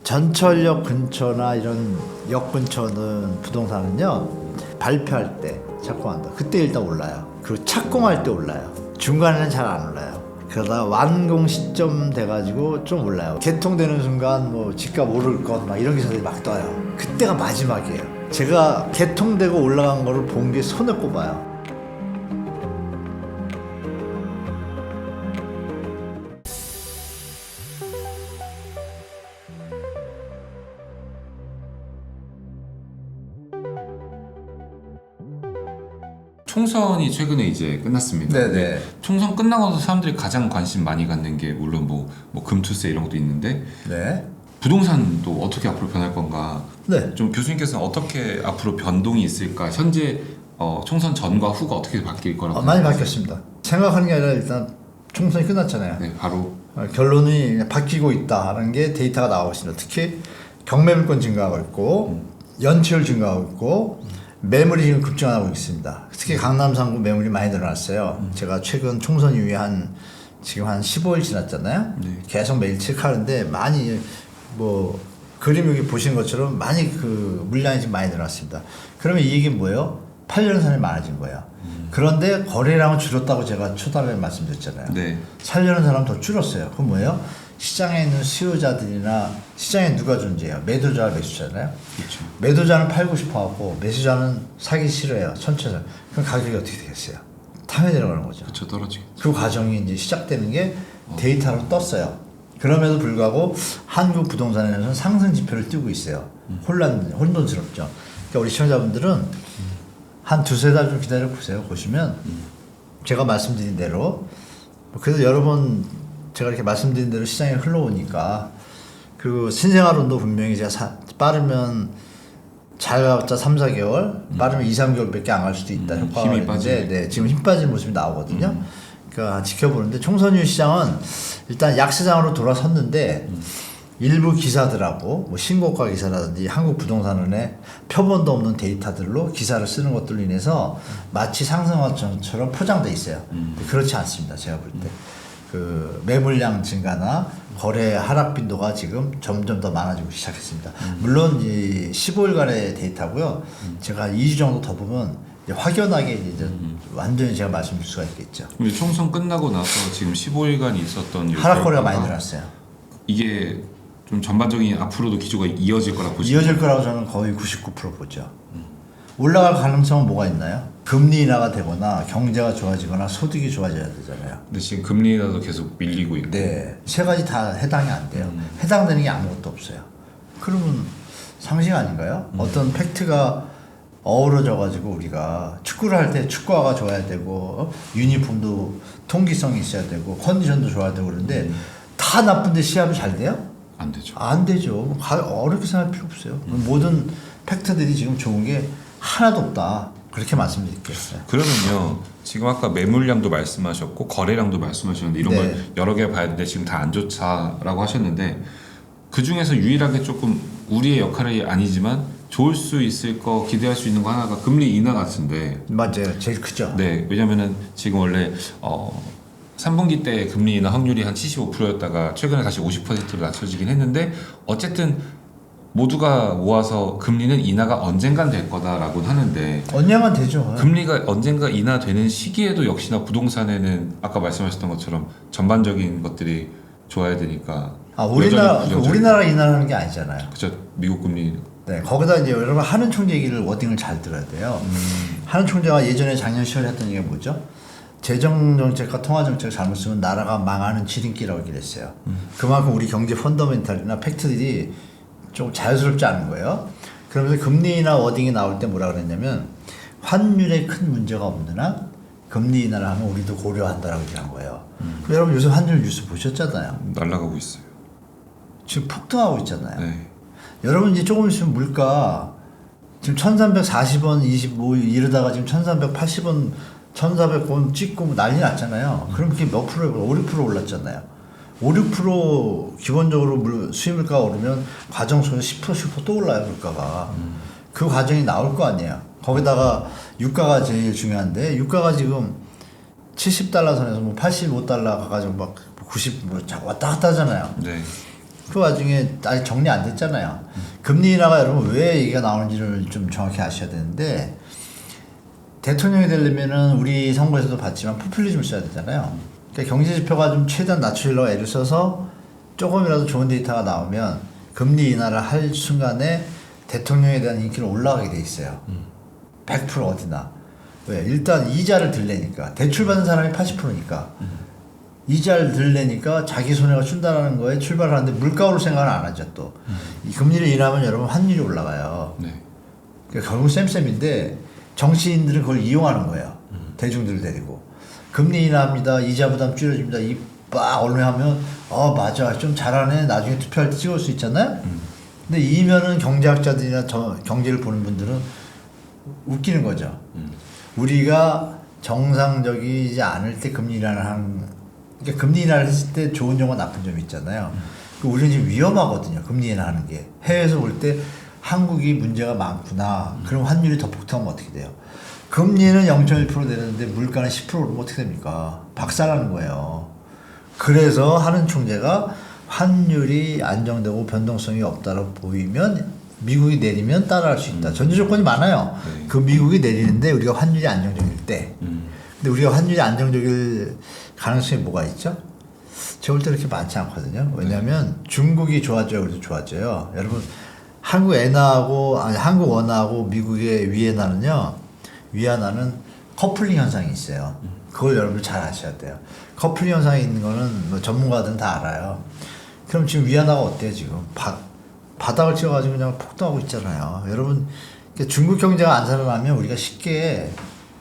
전철역 근처나 이런 역 근처는 부동산은요 발표할 때 착공한다. 그때 일단 올라요. 그리고 착공할 때 올라요. 중간에는 잘 안 올라요. 그러다 완공 시점 돼가지고 좀 올라요. 개통되는 순간 뭐 집값 오를 것 막 이런 기사들이 막 떠요. 그때가 마지막이에요. 제가 개통되고 올라간 거를 본 게 손에 꼽아요. 총선이 최근에 이제 끝났습니다. 네네. 총선 끝나고 나서 사람들이 가장 관심 많이 갖는 게 물론 뭐 금투세 이런 것도 있는데 네. 부동산도 어떻게 앞으로 변할 건가? 네. 좀 교수님께서는 어떻게 앞으로 변동이 있을까? 현재 총선 전과 후가 어떻게 바뀔 거라고 많이 생각하세요? 바뀌었습니다. 생각하는 게 아니라 일단 총선이 끝났잖아요. 네, 바로 결론이 바뀌고 있다는 게 데이터가 나오고 있습니다. 특히 경매물건 증가하고 있고 연체율 증가하고 있고 매물이 지금 급증하고 있습니다. 특히 강남 3구 매물이 많이 늘어났어요. 제가 최근 총선 이후에 지금 한 15일 지났잖아요. 네. 계속 매일 체크하는데 많이 뭐 그림 여기 보시는 것처럼 많이 그 물량이 지금 많이 늘어났습니다. 그러면 이 얘기는 뭐예요? 팔려는 사람이 많아진 거예요. 그런데 거래량은 줄었다고 제가 초반에 말씀드렸잖아요. 네. 살려는 사람 더 줄었어요. 그건 뭐예요? 시장에 있는 수요자들이나 시장에 누가 존재해요? 매도자와 매수자잖아요. 그렇죠. 매도자는 팔고 싶어 하고 매수자는 사기 싫어해요. 천천히. 그럼 가격이 어떻게 되겠어요? 당연히 내려가는 거죠. 그렇죠, 떨어지겠죠. 그 과정이 이제 시작되는 게 데이터로 떴어요. 그럼에도 불구하고 한국 부동산에서는 상승 지표를 띄고 있어요. 혼돈스럽죠. 그러니까 우리 시청자분들은 한 두세 달 좀 기다려 보세요. 보시면 제가 말씀드린 대로 그래서 여러 번 제가 이렇게 말씀드린 대로 시장에 흘러오니까 그 신생아론도 분명히 제가 빠르면 잘 가봤자 3, 4개월 빠르면 2, 3개월밖에 안 갈 수도 있다. 효과가 힘이 있는데 네, 지금 힘 빠진 모습이 나오거든요. 그러니까 지켜보는데 총선 이후 시장은 일단 약시장으로 돌아섰는데 일부 기사들하고 뭐 신고가 기사라든지 한국부동산원의 표본도 없는 데이터들로 기사를 쓰는 것들로 인해서 마치 상승화처럼 포장돼 있어요. 그렇지 않습니다. 제가 볼 때. 그 매물량 증가나 거래 하락 빈도가 지금 점점 더 많아지고 시작했습니다. 물론 이 15일간의 데이터고요. 제가 2주 정도 더 보면 이제 확연하게 이제 완전히 제가 말씀드릴 수가 있겠죠. 근데 총선 끝나고 나서 지금 15일간 있었던 하락 거래가 많이 늘었어요. 이게 좀 전반적인 앞으로도 기조가 이어질 거라고 보시나요? 이어질 거라고 저는 거의 99% 보죠. 올라갈 가능성은 뭐가 있나요? 금리 인하가 되거나 경제가 좋아지거나 소득이 좋아져야 되잖아요. 근데 지금 금리 인하도 계속 밀리고 있고. 네, 세 가지 다 해당이 안 돼요. 해당되는 게 아무것도 없어요. 그러면 상식 아닌가요? 어떤 팩트가 어우러져가지고 우리가 축구를 할 때 축구화가 좋아야 되고 유니폼도 통기성이 있어야 되고 컨디션도 좋아야 되고 그런데 다 나쁜데 시합이 잘 돼요? 안 되죠. 안 되죠. 어렵게 생각할 필요 없어요. 모든 팩트들이 지금 좋은 게 하나도 없다. 그렇게 말씀드릴게요. 그러면요, 지금 아까 매물량도 말씀하셨고 거래량도 말씀하셨는데 이런 네. 걸 여러 개 봐야 되는데 지금 다 안 좋다라고 하셨는데 그 중에서 유일하게 조금 우리의 역할이 아니지만 좋을 수 있을 거 기대할 수 있는 거 하나가 금리 인하 같은데. 맞아요. 제일 크죠. 네, 왜냐면은 지금 원래 3분기 때 금리 인하 확률이 한 75%였다가 최근에 다시 50%로 낮춰지긴 했는데 어쨌든 모두가 모아서 금리는 인하가 언젠간 될 거다라고 하는데 언젠간 되죠. 금리가 언젠가 인하되는 시기에도 역시나 부동산에는 아까 말씀하셨던 것처럼 전반적인 것들이 좋아야 되니까. 우리나라가 인하하는 게 아니잖아요. 그죠. 미국 금리. 네, 거기다 이제 여러분 하는 총재 얘기를 워딩을 잘 들어야 돼요. 하는 총재가 예전에 작년 10월에 했던 얘기가 뭐죠? 재정정책과 통화정책을 잘못 쓰면 나라가 망하는 지름길이라고 얘기를 했어요. 그만큼 우리 경제 펀더멘탈이나 팩트들이 좀 자연스럽지 않은 거예요. 그러면서 금리나 워딩이 나올 때 뭐라 그랬냐면 환율에 큰 문제가 없는 한 금리 인하를 하면 우리도 고려한다라고 얘기한 거예요. 여러분 요새 환율 뉴스 보셨잖아요. 날아가고 있어요. 지금 폭등하고 있잖아요. 네. 여러분 이제 조금 있으면 물가 지금 1340원 25 이러다가 지금 1380원 1400원 찍고 난리 났잖아요. 그럼 그게 몇 프로에 5, 6% 올랐잖아요. 5, 6% 기본적으로 수입물가가 오르면 과정 속에서 10%, 10% 또 올라요, 물가가. 그 과정이 나올 거 아니에요. 거기다가 유가가 제일 중요한데 유가가 지금 70달러 선에서 뭐 85달러 가가지고 막 90 뭐 왔다 갔다 하잖아요. 네. 그 와중에 아직 정리 안 됐잖아요. 금리 인하가 여러분 왜 얘기가 나오는지를 좀 정확히 아셔야 되는데 대통령이 되려면은 우리 선거에서도 봤지만 포퓰리즘을 써야 되잖아요. 그러니까 경제 지표가 좀 최대한 낮추려고 애를 써서 조금이라도 좋은 데이터가 나오면 금리 인하를 할 순간에 대통령에 대한 인기는 올라가게 돼 있어요. 100% 어디나. 왜? 일단 이자를 들래니까. 대출 받는 사람이 80%니까. 이자를 들래니까 자기 손해가 준다는 거에 출발하는데 물가 오를 생각을 안 하죠 또. 이 금리를 인하면 여러분 환율이 올라가요. 네. 그러니까 결국 쌤쌤인데 정치인들은 그걸 이용하는 거예요. 대중들을 데리고. 금리 인하합니다. 이자 부담 줄여줍니다. 이 빡 언론에 하면 맞아 좀 잘하네. 나중에 투표할 때 찍을 수 있잖아요. 근데 이면은 경제학자들이나 경제를 보는 분들은 웃기는 거죠. 우리가 정상적이지 않을 때 금리 인하를 하는 그러니까 금리 인하를 했을 때 좋은 점과 나쁜 점이 있잖아요. 우리는 지금 위험하거든요. 금리 인하하는 게. 해외에서 볼 때 한국이 문제가 많구나. 그럼 환율이 더 폭등하면 어떻게 돼요? 금리는 0.1% 되는데 물가는 10% 오르면 어떻게 됩니까? 박살나는 거예요. 그래서 하는 총재가 환율이 안정되고 변동성이 없다고 보이면 미국이 내리면 따라할 수 있다. 전제 조건이 많아요. 네. 그 미국이 내리는데 우리가 환율이 안정적일 때. 근데 우리가 환율이 안정적일 가능성이 뭐가 있죠? 제가 볼 때 그렇게 많지 않거든요. 왜냐하면 중국이 좋아져요. 우리도 좋아져요. 여러분 한국 엔화하고 한국 원화하고 미국의 위엔화는요. 위안화는 커플링 현상이 있어요. 그걸 여러분 잘 아셔야 돼요. 커플링 현상이 있는 거는 뭐 전문가들은 다 알아요. 그럼 지금 위안화가 어때요 지금? 바닥을 찍어가지고 그냥 폭등하고 있잖아요. 여러분 중국 경제가 안 살아나면 우리가 쉽게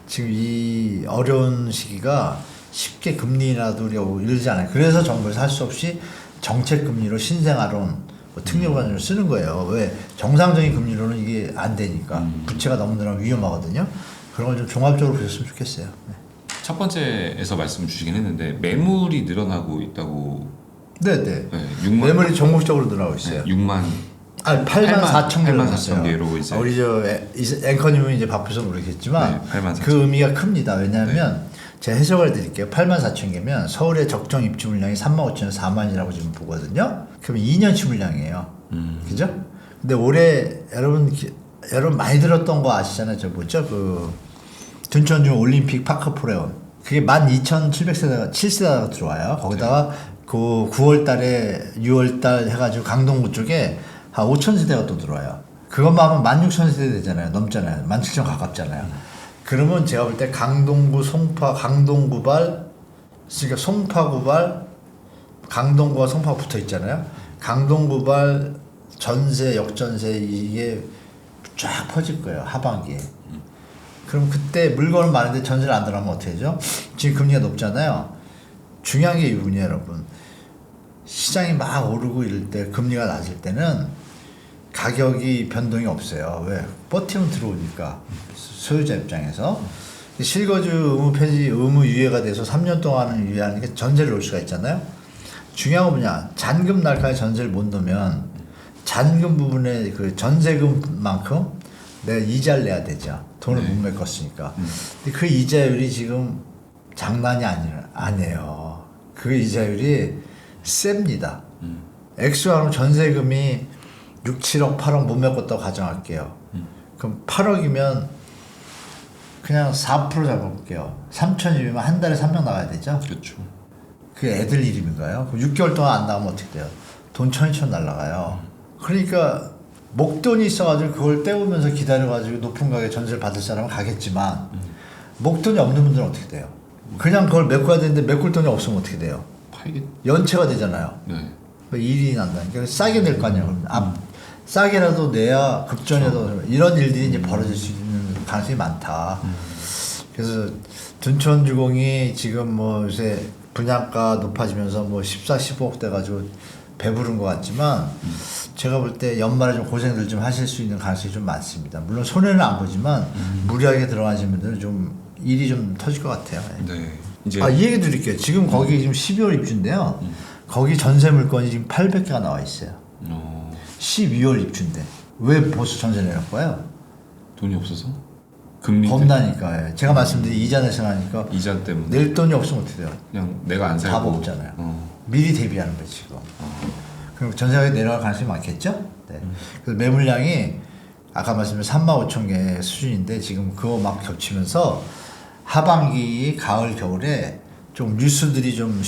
지금 이 어려운 시기가 쉽게 금리 인하도 우리가 이러지 않아요. 그래서 정부에서 할 수 없이 정책 금리로 신생아론 뭐 특례관을 쓰는 거예요. 왜? 정상적인 금리로는 이게 안 되니까. 부채가 너무 늘어나면 위험하거든요. 그런 걸 좀 종합적으로 보셨으면 좋겠어요. 네. 첫 번째에서 말씀 주시긴 했는데 매물이 늘어나고 있다고. 네네. 네, 6만, 매물이 전국적으로 늘어나고 있어요. 6만. 아니 8만 4천 개 8만 4천 개로 이제. 우리 저 앵커님은 이제 바쁘서 모르겠지만 네, 8만 4천. 그 의미가 큽니다. 왜냐하면 제가 해석을 드릴게요. 8만 4천 개면 서울의 적정 입주 물량이 3만 5천에서 4만이라고 지금 보거든요. 그러면 2년치 물량이에요. 그죠? 근데 올해 여러분 많이 들었던 거 아시잖아요. 저 뭐죠? 그 둔천중 올림픽 파크 프레온. 그게 12,700세대가 7세대가 들어와요. 거기다가 그 9월 달에 6월 달 해가지고 강동구 쪽에 한 5,000세대가 또 들어와요. 그것만 하면 16,000세대 되잖아요. 넘잖아요. 17,000 가깝잖아요. 그러면 제가 볼 때 강동구, 송파, 강동구발, 그러니까 송파구발, 강동구와 송파가 붙어 있잖아요. 강동구발 전세, 역전세 이게 쫙 퍼질 거예요. 하반기에. 그럼 그때 물건은 많은데 전세를 안 들어가면 어떻게 되죠? 지금 금리가 높잖아요. 중요한 게 이분이에요, 여러분. 시장이 막 오르고 이럴 때 금리가 낮을 때는 가격이 변동이 없어요. 왜? 버티면 들어오니까 소유자 입장에서 실거주 의무 폐지 의무 유예가 돼서 3년 동안은 유예하는 게 전세를 놓을 수가 있잖아요. 중요한 건 뭐냐? 잔금 날까지 전세를 못 넣으면 잔금 부분에 그 전세금만큼 내가 이자를 내야 되죠. 돈을 네. 못 메꿨으니까. 근데 그 이자율이 지금 장난이 아니에요. 그 이자율이 셉니다. 액수하면 전세금이 6, 7억, 8억 못 메꿨다고 가정할게요. 그럼 8억이면 그냥 4% 잡아볼게요. 3천이면 한 달에 3명 나가야 되죠? 그렇죠. 그게 애들 이름인가요? 그럼 6개월 동안 안 나오면 어떻게 돼요? 돈 1,2천 날라가요. 그러니까 목돈이 있어가지고 그걸 때우면서 기다려가지고 높은 가격에 전세를 받을 사람은 가겠지만 목돈이 없는 분들은 어떻게 돼요? 그냥 그걸 메꿔야 되는데 메꿀 돈이 없으면 어떻게 돼요? 팔겠. 연체가 되잖아요. 네. 일이 난다니까 싸게 낼 거 아니에요. 싸게라도 내야 급전에도 이런 일들이 이제 벌어질 수 있는 가능성이 많다. 그래서 둔천주공이 지금 뭐 요새 분양가 높아지면서 뭐 14, 15억 돼가지고 배부른 것 같지만 제가 볼 때 연말에 좀 고생들 좀 하실 수 있는 가능성이 좀 많습니다. 물론 손해는 안 보지만 무리하게 들어가시는 분들은 좀 일이 좀 터질 것 같아요. 네. 이제 이 얘기 드릴게요. 지금 거기 지금 12월 입주인데요. 거기 전세 물건이 지금 800개가 나와 있어요. 12월 입주인데 왜 벌써 전세 내놓을까요? 돈이 없어서 금리 겁나니까. 제가 말씀드린 이자 내세하니까 이자 때문에 낼 돈이 없으면 어떻게 돼요? 그냥 내가 안 답 살고 없잖아요. 미리 대비하는 거지 지금. 그럼 전세가격이 내려갈 가능성이 많겠죠? 네. 그래서 매물량이 아까 말씀드린 3만 5천 개 수준인데 지금 그거 막 겹치면서 하반기, 가을, 겨울에 좀 뉴스들이 좀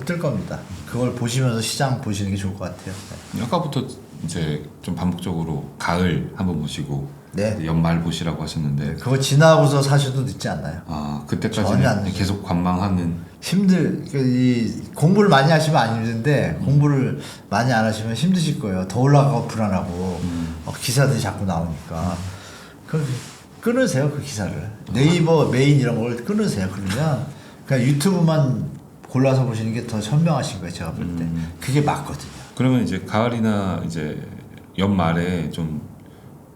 뜰 겁니다. 그걸 보시면서 시장 보시는 게 좋을 것 같아요. 네. 아까부터 이제 좀 반복적으로 가을 한번 보시고 네. 연말 보시라고 하셨는데 그거 지나고서 사셔도 늦지 않나요? 아 전혀 안 그때까지는 늦어요. 계속 관망하는 이 공부를 많이 하시면 안 힘든데 공부를 많이 안 하시면 힘드실 거예요. 더 올라가고 불안하고 기사들이 자꾸 나오니까 끊으세요 그 기사를. 네이버 메인 이런 걸 끊으세요. 그러면 그냥 유튜브만 골라서 보시는 게 더 현명하신 거예요. 제가 볼 때 그게 맞거든요. 그러면 이제 가을이나 이제 연말에 좀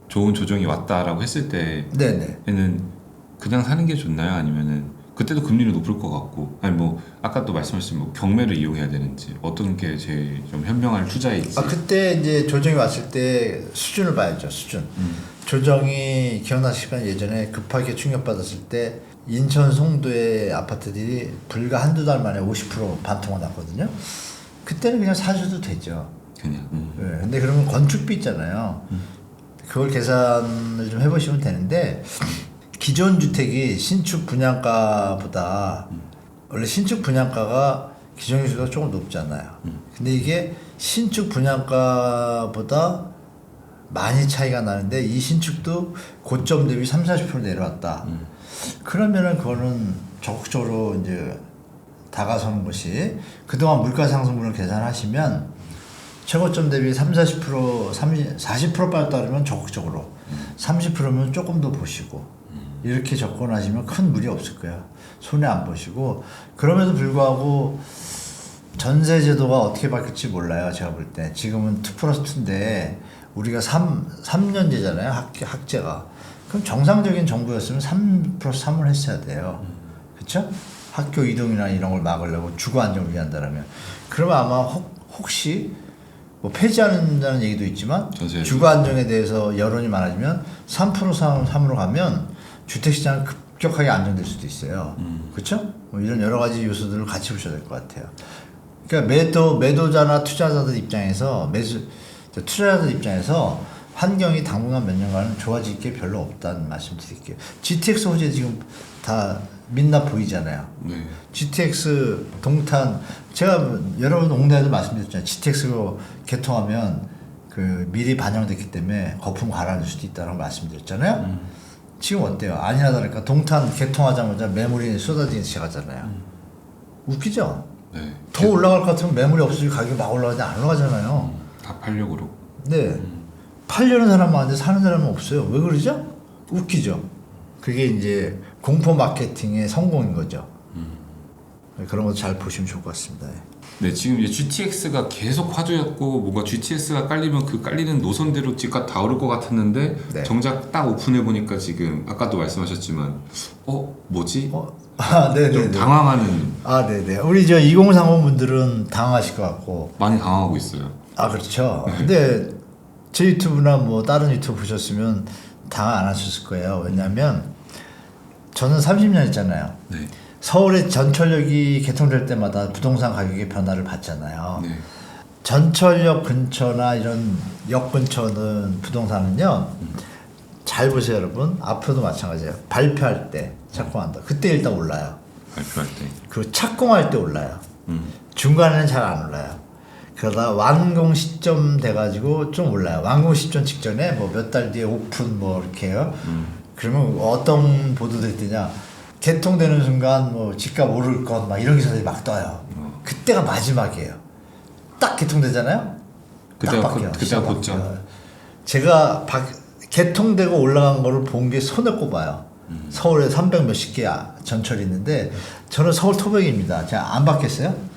좋은 조정이 왔다라고 했을 네네. 때에는 그냥 사는 게 좋나요? 아니면은 그때도 금리는 높을 것 같고 아니 뭐 아까 또 말씀하신 뭐 경매를 이용해야 되는지 어떤 게 제일 좀 현명한 투자일지. 그때 이제 조정이 왔을 때 수준을 봐야죠. 수준. 조정이 기억나시면 예전에 급하게 충격받았을 때 인천 송도의 아파트들이 불과 한두 달 만에 50% 반토막 났거든요. 그때는 그냥 사셔도 되죠. 그냥. 네, 근데 그러면 건축비 있잖아요. 그걸 계산을 좀 해보시면 되는데 기존 주택이 신축 분양가보다 원래 신축 분양가가 기존 기준보다 조금 높잖아요. 근데 이게 신축 분양가보다 많이 차이가 나는데 이 신축도 고점 대비 30-40% 내려왔다. 그러면은 그거는 적극적으로 이제 다가서는 것이 그동안 물가 상승분을 계산하시면 최고점 대비 30-40% 40% 빠졌다 그러면 적극적으로 30%면 조금 더 보시고 이렇게 접근하시면 큰 무리 없을 거예요. 손해 안 보시고 그럼에도 불구하고 전세 제도가 어떻게 바뀔지 몰라요. 제가 볼 때 지금은 2+2인데 우리가 3년제잖아요. 학제가. 그럼 정상적인 정부였으면 3+3을 했어야 돼요. 그렇죠? 학교 이동이나 이런 걸 막으려고 주거 안정을 위한다라면 그러면 아마 혹시 뭐 폐지하는다는 얘기도 있지만 주거 안정에 대해서 여론이 많아지면 3+3으로 가면 주택시장은 급격하게 안정될 수도 있어요. 그렇죠? 뭐 이런 여러 가지 요소들을 같이 보셔야 될 것 같아요. 그러니까 매도자나 투자자들 입장에서 투자자들 입장에서 환경이 당분간 몇 년간은 좋아질 게 별로 없다는 말씀 드릴게요. GTX 호재 지금 다 민낯 보이잖아요. 네. GTX 동탄 제가 여러 번 옹내에도 말씀드렸잖아요. GTX로 개통하면 그 미리 반영됐기 때문에 거품 가라앉을 수도 있다고 말씀드렸잖아요. 지금 어때요? 아니나 다를까 동탄 개통하자마자 매물이 쏟아지기 시작하잖아요. 웃기죠? 네. 더 올라갈 것 같으면 매물이 없어지고 가격이 막 올라가지 안 올라가잖아요. 다 팔려고 그러고. 네. 팔려는 사람은 많은데 사는 사람은 없어요. 왜 그러죠? 웃기죠? 그게 이제 공포 마케팅의 성공인 거죠. 그런 것도 잘 보시면 좋을 것 같습니다. 네, 지금 이제 GTX가 계속 화두였고 뭔가 GTX가 깔리면 그 깔리는 노선대로 집값 다 오를 것 같았는데 네. 정작 딱 오픈해 보니까 지금 아까도 말씀하셨지만 뭐지? 네네. 좀 당황하는. 네네. 우리 2030 분들은 당황하실 것 같고. 많이 당황하고 있어요. 그렇죠. 근데 제 유튜브나 뭐 다른 유튜브 보셨으면 당황 안 하셨을 거예요. 왜냐하면 저는 30년 했잖아요. 네. 서울의 전철역이 개통될 때마다 부동산 가격의 변화를 봤잖아요. 네. 전철역 근처나 이런 역 근처는 부동산은요. 잘 보세요, 여러분. 앞으로도 마찬가지예요. 발표할 때 착공한다. 그때 일단 올라요. 발표할 때. 그 착공할 때 올라요. 중간에는 잘 안 올라요. 그러다 완공 시점 돼가지고 좀 올라요. 완공 시점 직전에 뭐 몇 달 뒤에 오픈 뭐 이렇게요. 그러면 어떤 보도들 뜨냐? 개통되는 순간 뭐 집값 오를 것 막 이런 기사들이 막 떠요. 그때가 마지막이에요. 딱 개통되잖아요. 그때가 바뀌어요. 그때가 곧죠. 제가 개통되고 올라간 거를 본 게 손에 꼽아요. 서울에 300 몇십 개 전철이 있는데 저는 서울 토백입니다. 제가 안 바뀌었어요.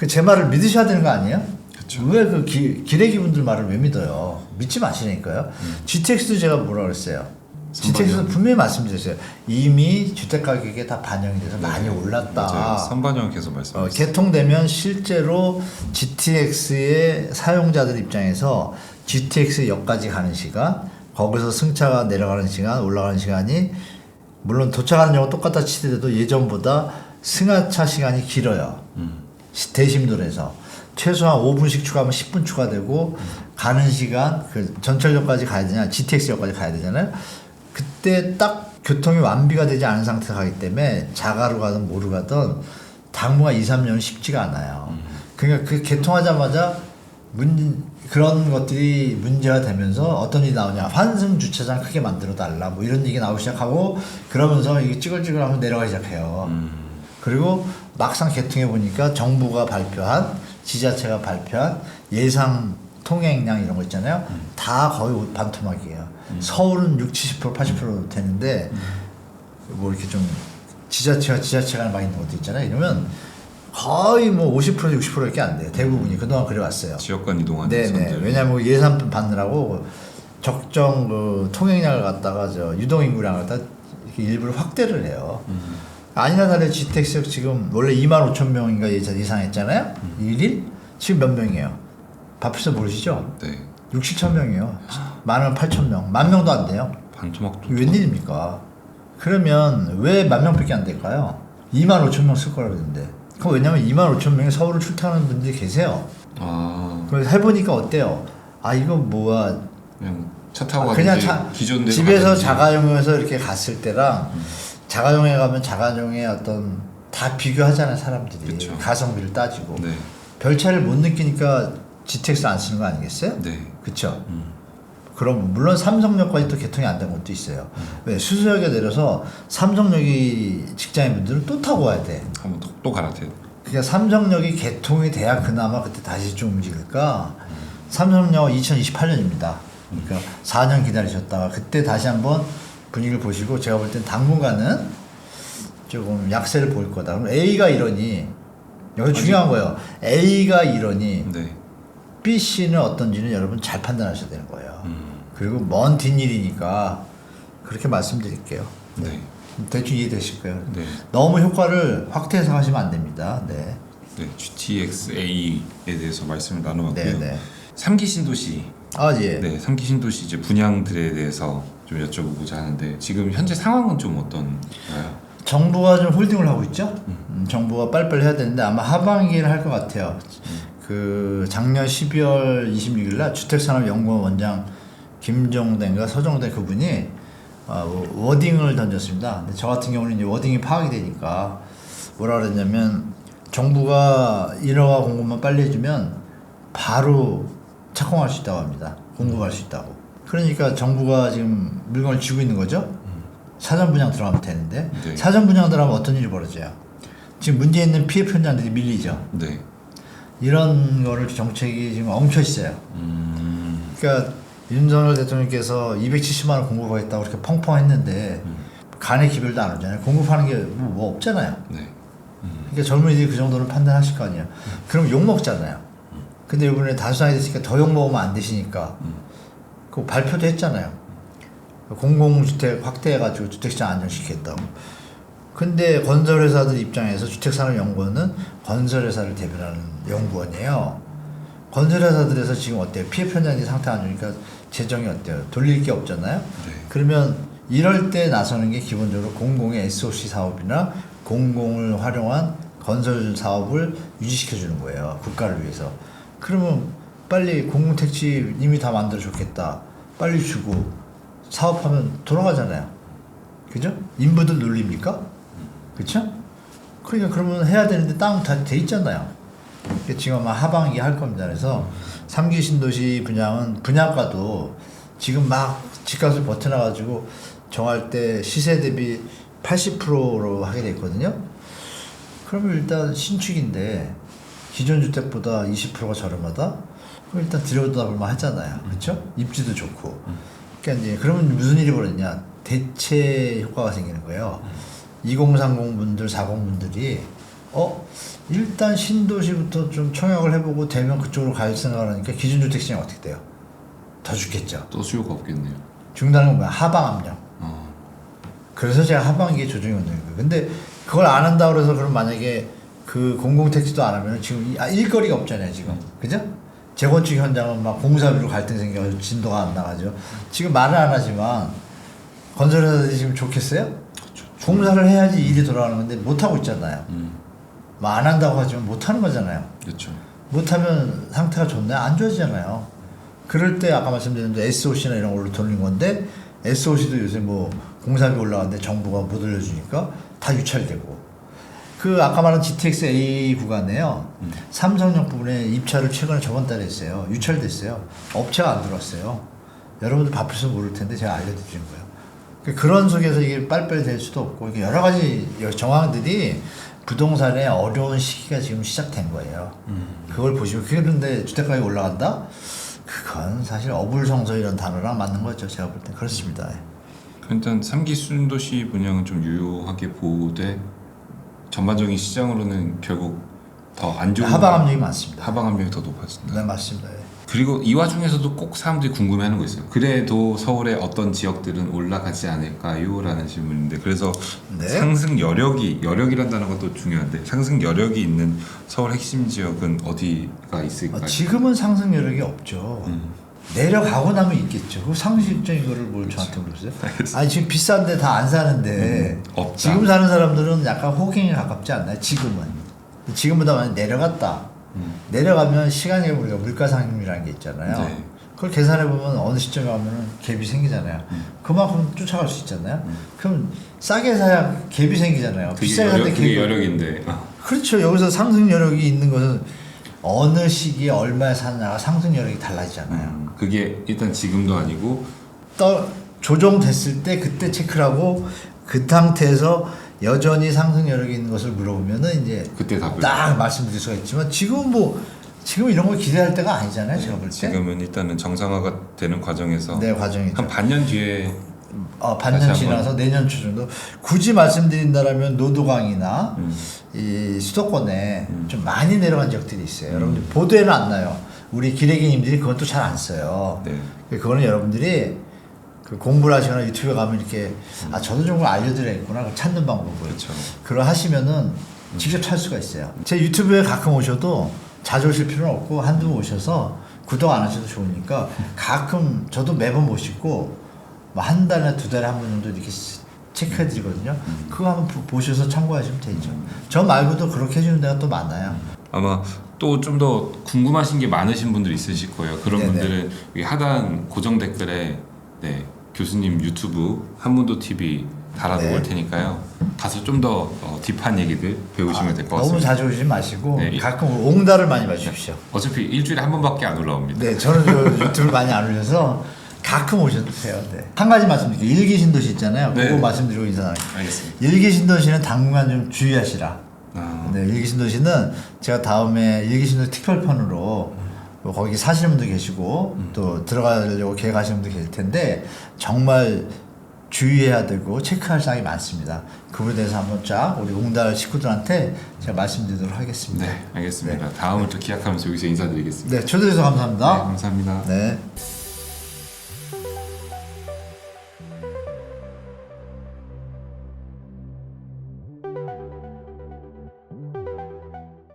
제 말을 믿으셔야 되는 거 아니에요? 그쵸. 왜 그 기레기 분들 말을 왜 믿어요? 믿지 마시라니까요. GTX도 제가 뭐라 그랬어요? GTX는 분명히 말씀드렸어요. 이미 주택 가격에 다 반영이 돼서 많이 올랐다. 맞아요. 선반영 계속 말씀하셨어요. 개통되면 실제로 GTX의 사용자들 입장에서 GTX 역까지 가는 시간, 거기서 승차가 내려가는 시간, 올라가는 시간이 물론 도착하는 경우 똑같다 치더라도 예전보다 승하차 시간이 길어요. 대심도에서. 최소한 5분씩 추가하면 10분 추가되고 가는 시간 그 전철역까지 가야 되냐 GTX역까지 가야 되잖아요. 그때 딱 교통이 완비가 되지 않은 상태에서 가기 때문에 자가로 가든 뭐로 가든 당분간 2, 3년은 쉽지가 않아요. 그러니까 그 개통하자마자 그런 것들이 문제가 되면서 어떤 일이 나오냐. 환승 주차장 크게 만들어 달라. 뭐 이런 얘기 나오기 시작하고 그러면서 이게 찌글찌글하면 내려가기 시작해요. 그리고 막상 개통해 보니까 정부가 발표한 지자체가 발표한 예상 통행량 이런 거 있잖아요. 다 거의 반토막이에요. 서울은 60, 70%, 80% 되는데 뭐 이렇게 좀 지자체가 막 있는 것도 있잖아요. 이러면 거의 뭐 50%, 60%밖에 안 돼요. 대부분이 그동안 그래왔어요. 지역 간 이동하는 네네. 선들. 왜냐하면 예산 받느라고 적정 그 통행량을 갖다가 유동 인구량을 갖다 이렇게 일부러 확대를 해요. 아니나 다를이 GTX역 지금 원래 25,000명인가 예상했잖아요. 1일 지금 몇 명이에요? 바쁘서 모르시죠? 네. 6, 7천 명이에요. 많으면 8천 명, 10,000명도 안 돼요. 반토막도. 웬일입니까? 그러면 왜 10,000명밖에 안 될까요? 25,000명 쓸 거라 그러는데. 그거 왜냐면 25,000명이 서울을 출퇴하는 분들이 계세요. 아. 그래서 해보니까 어때요? 아 이거 뭐야? 그냥 차 타고 그냥 가든지 기존 집에서 자가용에서 이렇게 갔을 때랑 자가용에 가면 자가용의 어떤 다 비교하잖아요 사람들이. 그쵸. 가성비를 따지고 네. 별 차이를 못 느끼니까 GTX 안 쓰는 거 아니겠어요? 네. 그렇죠. 그럼 물론 삼성역까지 또 개통이 안 된 것도 있어요. 왜 수서역에 내려서 삼성역이 직장인분들은 또 타고 와야 돼. 한번 또 갈아타야 돼. 그러니까 삼성역이 개통이 돼야 그나마 그때 다시 좀 움직일까. 삼성역 2028년입니다. 그러니까 4년 기다리셨다가 그때 다시 한번 분위기를 보시고 제가 볼 땐 당분간은 조금 약세를 보일 거다. 그럼 A가 이러니 여기 중요한 거예요. A가 이러니 네. B, C는 어떤지는 여러분 잘 판단하셔야 되는 거예요. 그리고 먼 뒷일이니까 그렇게 말씀드릴게요. 네. 대충 이해되실 거예요. 네. 너무 효과를 확대해서 하시면 안 됩니다. 네. 네. GTX-A에 대해서 말씀을 나눠봤고요. 네, 네. 3기 신도시. 아, 예. 네. 3기 신도시 이제 분양들에 대해서 좀 여쭤보고자 하는데 지금 현재 상황은 좀 어떤가요? 정부가 좀 홀딩을 하고 있죠. 정부가 빨리빨리 해야 되는데 아마 하반기에는 할 것 같아요. 그 작년 12월 26일 날 주택산업연구원 원장 김종대인가 서정대 그분이 워딩을 던졌습니다. 근데 저 같은 경우는 이제 워딩이 파악이 되니까 뭐라 그랬냐면 정부가 인허가 공급만 빨리 해주면 바로 착공할 수 있다고 합니다. 공급할 수 있다고. 그러니까 정부가 지금 물건을 쥐고 있는 거죠. 사전 분양 들어가면 되는데 네. 사전 분양 들어가면 어떤 일이 벌어져요? 지금 문제 있는 PF 현장들이 밀리죠. 네. 이런 거를 정책이 지금 엉켜 있어요. 그러니까 윤석열 대통령께서 270만 원 공급하겠다고 그렇게 펑펑 했는데 간의 기별도 안 오잖아요. 공급하는 게 뭐 없잖아요. 네. 그러니까 젊은이들이 그 정도는 판단하실 거 아니에요. 그럼 욕 먹잖아요. 근데 이번에 다수당이 됐으니까 더 욕 먹으면 안 되시니까 그 발표도 했잖아요. 공공주택 확대해가지고 주택시장 안정시키겠다고. 근데 건설회사들 입장에서 주택산업연구원은 건설회사를 대변하는 연구원이에요. 건설회사들에서 지금 어때요? PF 현장이 상태 안 좋으니까 재정이 어때요? 돌릴 게 없잖아요. 네. 그러면 이럴 때 나서는 게 기본적으로 공공의 SOC 사업이나 공공을 활용한 건설 사업을 유지시켜 주는 거예요. 국가를 위해서. 그러면 빨리 공공택지 이미 다 만들어 줬겠다. 빨리 주고 사업하면 돌아가잖아요. 그죠? 인부들 놀립니까? 그쵸? 그러니까 그러면 해야 되는데 땅 다 돼 있잖아요. 지금 아마 하반기 할 겁니다. 그래서 3기 신도시 분양은 분양가도 지금 막 집값을 버텨놔가지고 정할 때 시세 대비 80%로 하게 돼 있거든요. 그러면 일단 신축인데 기존 주택보다 20%가 저렴하다? 그럼 일단 들여다볼만 하잖아요. 그렇죠? 입지도 좋고. 그러니까 이제 그러면 무슨 일이 벌어지냐? 대체 효과가 생기는 거예요. 2030 분들, 40 분들이 일단 신도시부터 좀 청약을 해보고 되면 그쪽으로 갈 생각을 하니까 기존 주택 시장이 어떻게 돼요? 더 죽겠죠. 또 수요가 없겠네요. 죽는다는 건 뭐야? 하방 압력. 그래서 제가 하반기에 조정이 온다는 거예요. 근데 그걸 안 한다고 해서 그럼 만약에 그 공공택지도 안 하면 지금 일거리가 없잖아요, 지금. 그죠? 재건축 현장은 막 공사비로 갈등 생겨가지고 진도가 안 나가죠. 지금 말은 안 하지만 건설회사들이 지금 좋겠어요? 공사를 해야지 일이 돌아가는 건데 못하고 있잖아요. 뭐 안 한다고 하지만 못하는 거잖아요. 그렇죠. 못하면 상태가 좋나요? 안 좋아지잖아요. 그럴 때 아까 말씀드린 SOC나 이런 걸로 돌린 건데 SOC도 요새 뭐 공사비 올라가는데 정부가 못 올려주니까 다 유찰되고 그 아까 말한 GTX A 구간에요. 삼성역 부분에 입찰을 최근에 저번 달에 했어요. 유찰됐어요. 업체가 안 들어왔어요. 여러분들 바쁘셔서 모를 텐데 제가 알려드리는 거예요. 그런 속에서 이게 빨리빨리 될 수도 없고 이게 여러 가지 정황들이 부동산의 어려운 시기가 지금 시작된 거예요. 그걸 보시면 그런데 주택가격이 올라간다? 그건 사실 어불성설 이런 단어랑 맞는 거죠. 제가 볼 때 그렇습니다. 일단 3기 신도시 분양은 좀 유효하게 보되 전반적인 시장으로는 결국 더 안 좋은 하방 압력이 많습니다. 하방 압력이 더 높아진다. 네, 맞습니다. 그리고 이 와중에서도 꼭 사람들이 궁금해하는 거 있어요. 그래도 서울의 어떤 지역들은 올라가지 않을까요? 라는 질문인데 그래서 네. 상승 여력이란 단어가 또 중요한데 상승 여력이 있는 서울 핵심 지역은 어디가 있을까요? 지금은 상승 여력이 없죠. 내려가고 나면 있겠죠. 그 상식적인 거를 뭘 저한테 물으세요? 아니 지금 비싼데 다 안 사는데 없다. 지금 사는 사람들은 약간 호갱에 가깝지 않나요? 지금보다 많이 내려갔다. 내려가면 시간이 우리가 물가상승이라는 게 있잖아요. 네. 그걸 계산해 보면 어느 시점에 가면은 갭이 생기잖아요. 그만큼 쫓아갈 수 있잖아요. 그럼 싸게 사야 갭이 생기잖아요. 비싸게 살 때 그게 갭이 여력인데 그렇죠. 여기서 상승 여력이 있는 것은 어느 시기에 얼마에 사느냐가 상승 여력이 달라지잖아요. 그게 일단 지금도 아니고 조정됐을 때 그때 체크를 하고 그 상태에서 여전히 상승 여력이 있는 것을 물어보면은 이제 그때 답을 딱 말씀드릴 수가 있지만 지금 이런 걸 기대할 때가 아니잖아요. 제가 볼 때. 지금은 일단은 정상화가 되는 과정에서 네, 과정이죠. 한 반년 뒤에 반년 다시 지나서 내년 초 정도 굳이 말씀드린다라면 노도강이나 이 수도권에 좀 많이 내려간 지역들이 있어요. 여러분들 보도에는 안 나요. 우리 기레기님들이 그건 또 잘 안 써요. 네. 그거는 여러분들이 그 공부를 하시거나 유튜브에 가면 이렇게 저도 좀 걸 알려드려야겠구나 그걸 찾는 방법을 그렇죠. 그걸 하시면은 직접 찾을 수가 있어요. 제 유튜브에 가끔 오셔도 자주 오실 필요는 없고 한두 번 오셔서 구독 안 하셔도 좋으니까 가끔 저도 매번 모시고 뭐 한 달에 두 달에 한 번 정도 이렇게 체크해 드리거든요. 그거 한번 보셔서 참고하시면 되죠. 저 말고도 그렇게 해주는 데가 또 많아요. 아마 또 좀 더 궁금하신 게 많으신 분들이 있으실 거예요. 그런 네네. 분들은 이 하단 고정 댓글에 네, 교수님 유튜브 한문도 TV 달아놓을 네. 테니까요. 가서 좀 더 딥한 얘기들 배우시면 될 것 너무 같습니다. 자주 오지 마시고 네. 가끔 옹달을 많이 봐주십시오. 어차피 일주일에 한 번밖에 안 올라옵니다. 네, 저는 저 유튜브를 많이 안 올려서 가끔 오셔도 돼요. 네. 한 가지 말씀드릴게요. 일기 신도시 있잖아요. 네. 그거 말씀드리고 인사드릴게요. 알겠습니다. 일기 신도시는 당분간 좀 주의하시라. 아, 네, 일기 신도시는 제가 다음에 일기 신도시 특별편으로 뭐 거기 사시는 분도 계시고 또 들어가려고 계획하시는 분도 계실 텐데 정말 주의해야 되고 체크할 사항이 많습니다. 그거에 대해서 한번 쫙 우리 옹달 식구들한테 제가 말씀드리도록 하겠습니다. 네, 알겠습니다. 다음을 또 기약하면서 여기서 인사드리겠습니다. 네, 초대해주셔서 감사합니다. 네, 감사합니다. 네.